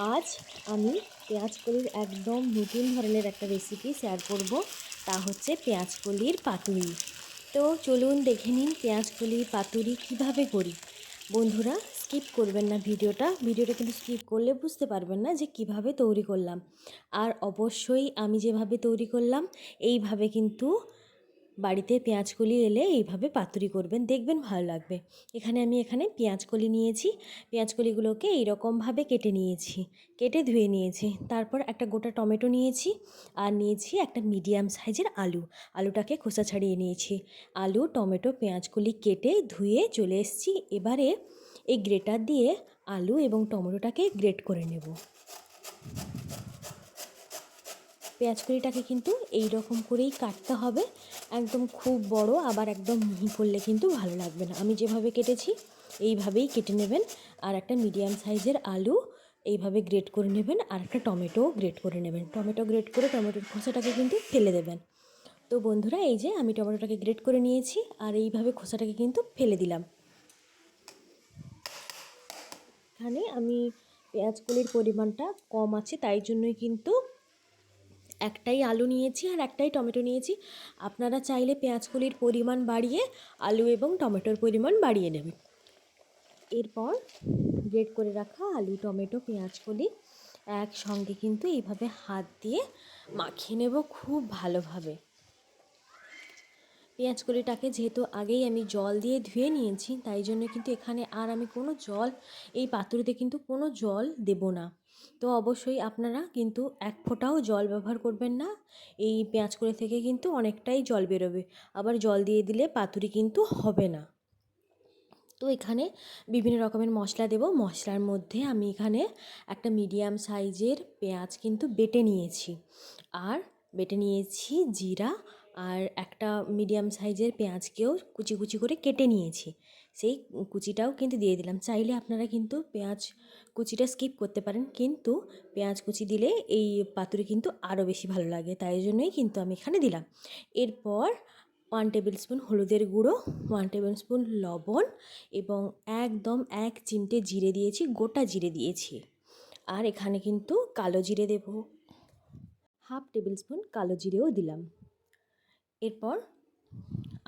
আজ আমি পেঁয়াজকলির একদম নতুন ধরনের একটা রেসিপি শেয়ার করব, তা হচ্ছে পেঁয়াজকলির পাতুরি। তো চলুন দেখে নিন পেঁয়াজকলির পাতুরি কিভাবে করি। বন্ধুরা স্কিপ করবেন না ভিডিওটা কিন্তু স্কিপ করলে বুঝতে পারবেন না যে কিভাবে তৈরি করলাম। আর অবশ্যই আমি যেভাবে তৈরি করলাম এইভাবে কিন্তু বাড়িতে পেঁয়াজকলি এলে এইভাবে পাতুরি করবেন, দেখবেন ভালো লাগবে। এখানে পেঁয়াজকলি নিয়েছি, পেঁয়াজকলিগুলোকে এইরকমভাবে কেটে নিয়েছি, কেটে ধুয়ে নিয়েছি। তারপর একটা গোটা টমেটো নিয়েছি, আর নিয়েছি একটা মিডিয়াম সাইজের আলুটাকে খোসা ছাড়িয়ে নিয়েছি। আলু, টমেটো, পেঁয়াজকলি কেটে ধুয়ে চলে এসেছি। এবারে এই গ্রেটার দিয়ে আলু এবং টমেটোটাকে গ্রেট করে নেব। পেঁয়াজকলিটাকে কিন্তু এই রকম করেই কাটতে হবে, একদম খুব বড় আবার একদম মিহি করলে কিন্তু ভালো লাগবে না। আমি যেভাবে কেটেছি এইভাবেই কেটে নেবেন। আর একটা মিডিয়াম সাইজের আলু এইভাবে গ্রেট করে নেবেন, আর একটা টমেটো গ্রেট করে নেবেন। টমেটো গ্রেট করে টমেটোর খোসাটাকে কিন্তু ফেলে দেবেন। তো বন্ধুরা এই যে আমি টমেটোটাকে গ্রেট করে নিয়েছি, আর এইভাবে খোসাটাকে কিন্তু ফেলে দিলাম। এখানে আমি পেঁয়াজকলির পরিমাণটা কম আছে, তাই জন্যই কিন্তু একটাই আলু নিয়েছি আর একটাই টমেটো নিয়েছি। আপনারা চাইলে পেঁয়াজকলির পরিমাণ বাড়িয়ে আলু এবং টমেটোর পরিমাণ বাড়িয়ে নেবেন। এরপর গ্রেট করে রাখা আলু, টমেটো, পেঁয়াজকলি একসঙ্গে কিন্তু এইভাবে হাত দিয়ে মাখিয়ে নেব খুব ভালোভাবে। পেঁয়াজকলিটাকে যেহেতু আগেই আমি জল দিয়ে ধুয়ে নিয়েছি, তাই জন্য কিন্তু এখানে আর আমি কোনো জল, এই পাতুরিতে কিন্তু কোনো জল দেব না। তো অবশ্যই আপনারা কিন্তু এক ফোঁটাও জল ব্যবহার করবেন না। এই পেঁয়াজকলি থেকে কিন্তু অনেকটাই জল বেরোবে, আবার জল দিয়ে দিলে পাতুরি কিন্তু হবে না। তো এখানে বিভিন্ন রকমের মশলা দেব। মশলার মধ্যে আমি এখানে একটা মিডিয়াম সাইজের পেঁয়াজ কিন্তু বেটে নিয়েছি, আর বেটে নিয়েছি জিরা, আর একটা মিডিয়াম সাইজের পেঁয়াজকেও কুচি কুচি করে কেটে নিয়েছি, সেই কুচিটাও কিন্তু দিয়ে দিলাম। চাইলে আপনারা কিন্তু পেঁয়াজ কুচিটা স্কিপ করতে পারেন, কিন্তু পেঁয়াজ কুচি দিলে এই পাতুরি কিন্তু আরও বেশি ভালো লাগে, তাই জন্যই কিন্তু আমি এখানে দিলাম। এরপর 1 টেবিল স্পুন হলুদের গুঁড়ো, 1 টেবিল স্পুন লবণ এবং একদম 1 চিমটে জিরে দিয়েছি, গোটা জিরে দিয়েছি। আর এখানে কিন্তু কালো জিরে দেব, 1/2 টেবিল স্পুন কালো জিরেও দিলাম। এরপর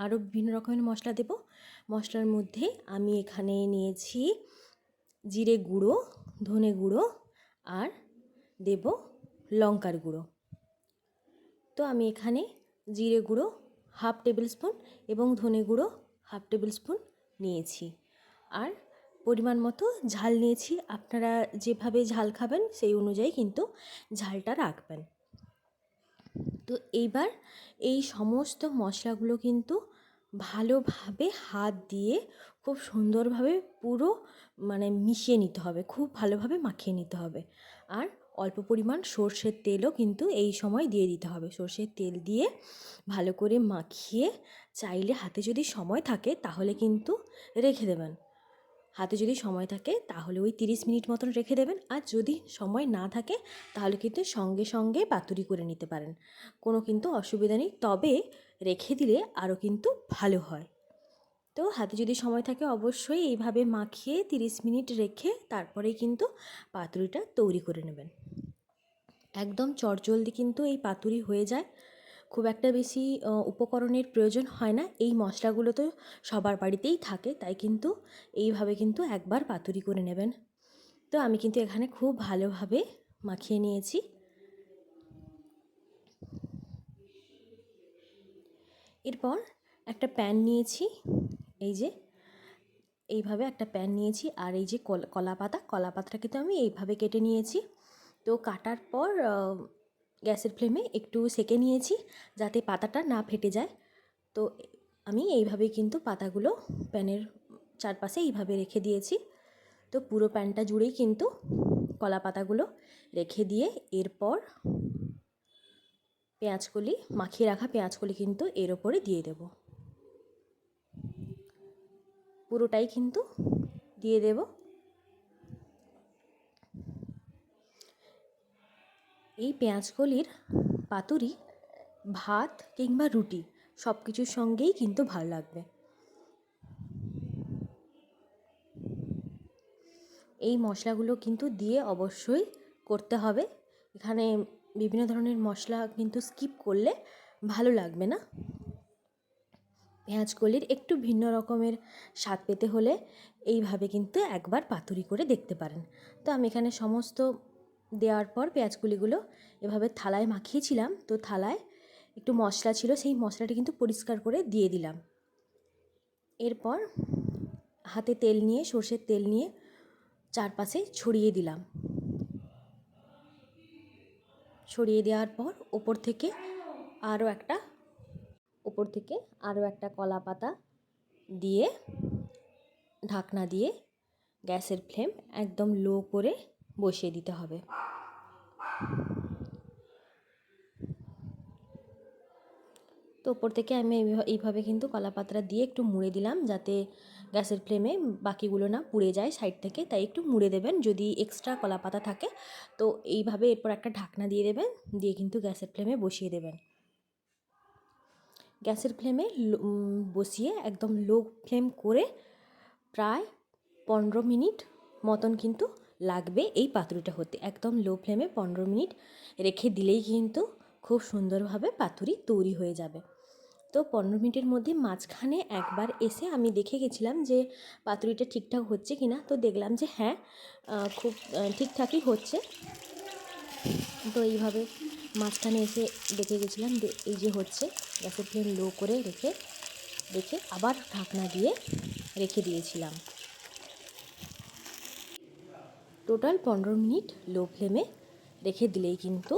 আরও বিভিন্ন রকমের মশলা দেব। মশলার মধ্যে আমি এখানে নিয়েছি জিরে গুঁড়ো, ধনে গুঁড়ো, আর দেব লঙ্কার গুঁড়ো। তো আমি এখানে জিরে গুঁড়ো 1/2 টেবিল স্পুন এবং ধনে গুঁড়ো 1/2 টেবিল স্পুন নিয়েছি, আর পরিমাণ মতো ঝাল নিয়েছি। আপনারা যেভাবে ঝাল খাবেন সেই অনুযায়ী কিন্তু ঝালটা রাখবেন। তো এইবার এই সমস্ত মশলাগুলো কিন্তু ভালোভাবে হাত দিয়ে খুব সুন্দরভাবে পুরো মিশিয়ে নিতে হবে, খুব ভালোভাবে মাখিয়ে নিতে হবে। আর অল্প পরিমাণ সর্ষের তেলও কিন্তু এই সময় দিয়ে দিতে হবে। সর্ষের তেল দিয়ে ভালো করে মাখিয়ে, চাইলে হাতে যদি সময় থাকে তাহলে কিন্তু রেখে দেবেন। হাতে যদি সময় থাকে তাহলে ওই 30 মিনিট মতন রেখে দেবেন, আর যদি সময় না থাকে তাহলে কিন্তু সঙ্গে সঙ্গে পাতুরি করে নিতে পারেন, কোনো কিন্তু অসুবিধা নেই। তবে রেখে দিলে আরও কিন্তু ভালো হয়। তো হাতে যদি সময় থাকে অবশ্যই এইভাবে মাখিয়ে 30 মিনিট রেখে তারপরেই কিন্তু পাতুরিটা তৈরি করে নেবেন। একদম চটজলদি কিন্তু এই পাতুরি হয়ে যায়, খুব একটা বেশি উপকরণের প্রয়োজন হয় না। এই মশলাগুলো তো সবার বাড়িতেই থাকে, তাই কিন্তু এইভাবে কিন্তু একবার পাতুরি করে নেবেন। তো আমি কিন্তু এখানে খুব ভালোভাবে মাখিয়ে নিয়েছি। এরপর একটা প্যান নিয়েছি, এই যে এইভাবে একটা প্যান নিয়েছি, আর এই যে কলা পাতাটা কিন্তু আমি এইভাবে কেটে নিয়েছি। তো কাটার পর গ্যাসের ফ্লেমে একটু সেঁকে নিয়েছি যাতে পাতাটা না ফেটে যায়। তো আমি এইভাবেই কিন্তু পাতাগুলো প্যানের চারপাশে এইভাবে রেখে দিয়েছি। তো পুরো প্যানটা জুড়েই কিন্তু কলা পাতাগুলো রেখে দিয়ে এরপর পেঁয়াজকলি, মাখিয়ে রাখা পেঁয়াজকলি কিন্তু এর ওপরে দিয়ে দেব, পুরোটাই কিন্তু দিয়ে দেব। এই পেঁয়াজকলির পাতুরি ভাত কিংবা রুটি সব কিছুর সঙ্গেই কিন্তু ভালো লাগবে। এই মশলাগুলো কিন্তু দিয়ে অবশ্যই করতে হবে। এখানে বিভিন্ন ধরনের মশলা কিন্তু স্কিপ করলে ভালো লাগবে না। পেঁয়াজ কলির একটু ভিন্ন রকমের স্বাদ পেতে হলে এইভাবে কিন্তু একবার পাতুরি করে দেখতে পারেন। তো আমি এখানে সমস্ত দেওয়ার পর পেঁয়াজকলিগুলো এভাবে থালায় মাখিয়েছিলাম, তো থালায় একটু মশলা ছিল, সেই মশলাটা কিন্তু পরিষ্কার করে দিয়ে দিলাম। এরপর হাতে তেল নিয়ে, সর্ষের তেল নিয়ে চারপাশে ছড়িয়ে দিলাম। ছড়িয়ে দেওয়ার পর ওপর থেকে আরও একটা কলা পাতা দিয়ে ঢাকনা দিয়ে গ্যাসের ফ্লেম একদম লো করে বসিয়ে দিতে হবে। তো ওপর থেকে আমি এইভাবে কিন্তু কলা পাতাটা দিয়ে একটু মুড়ে দিলাম, যাতে গ্যাসের ফ্লেমে বাকিগুলো না পুড়ে যায় সাইড থেকে, তাই একটু মুড়ে দেবেন। যদি এক্সট্রা কলা পাতা থাকে তো এইভাবে এরপর একটা ঢাকনা দিয়ে দেবেন, দিয়ে কিন্তু গ্যাসের ফ্লেমে বসিয়ে দেবেন। গ্যাসের ফ্লেমে বসিয়ে একদম লো ফ্লেম করে প্রায় 15 মিনিট মতন কিন্তু লাগবে এই পাতুরিটা হতে। একদম লো ফ্লেমে 15 মিনিট রেখে দিলেই কিন্তু খুব সুন্দরভাবে পাতুরি তৈরি হয়ে যাবে। তো 15 মিনিটের মধ্যে মাঝখানে একবার এসে আমি দেখে গেছিলাম যে পাতুরিটা ঠিকঠাক হচ্ছে কি না। তো দেখলাম যে হ্যাঁ, খুব ঠিকঠাকই হচ্ছে। তো এইভাবে মাঝখানে এসে দেখে গেছিলাম যে এই যে হচ্ছে। গ্যাসের ফ্লেম লো করে রেখে আবার ঢাকনা দিয়ে রেখে দিয়েছিলাম। টোটাল 15 মিনিট লো ফ্লেমে রেখে দিলেই কিন্তু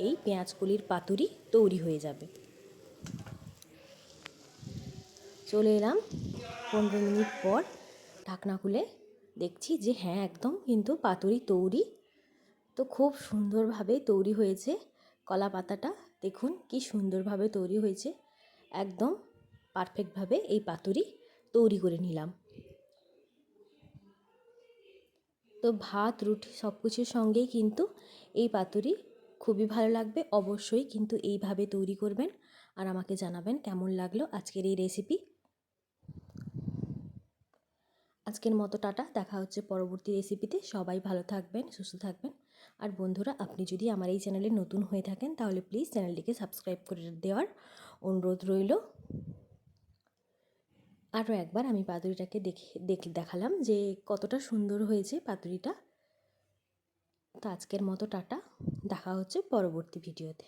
এই পেঁয়াজকলির পাতুরি তৈরি হয়ে যাবে। চলে এলাম 15 মিনিট পর, ঢাকনা খুলে দেখছি যে হ্যাঁ, একদম কিন্তু পাতুরি তৈরি। তো খুব সুন্দরভাবে তৈরি হয়েছে। কলা পাতাটা দেখুন কি সুন্দরভাবে তৈরি হয়েছে। একদম পারফেক্টভাবে এই পাতুরি তৈরি করে নিলাম। তো ভাত, রুটি সব কিছুর সঙ্গেই কিন্তু এই পাতুরি খুবই ভালো লাগবে। অবশ্যই কিন্তু এইভাবে তৈরি করবেন আর আমাকে জানাবেন কেমন লাগলো আজকের এই রেসিপি। আজকের মতো টাটা, দেখা হচ্ছে পরবর্তী রেসিপিতে। সবাই ভালো থাকবেন, সুস্থ থাকবেন। আর বন্ধুরা, আপনি যদি আমার এই চ্যানেলে নতুন হয়ে থাকেন তাহলে প্লিজ চ্যানেলটিকে সাবস্ক্রাইব করে দেওয়ার অনুরোধ রইল। আরও একবার আমি পাতুরিটাকে দেখালাম যে কতটা সুন্দর হয়েছে পাতুরিটা। তো আজকের মতো টাটা, দেখা হচ্ছে পরবর্তী ভিডিওতে।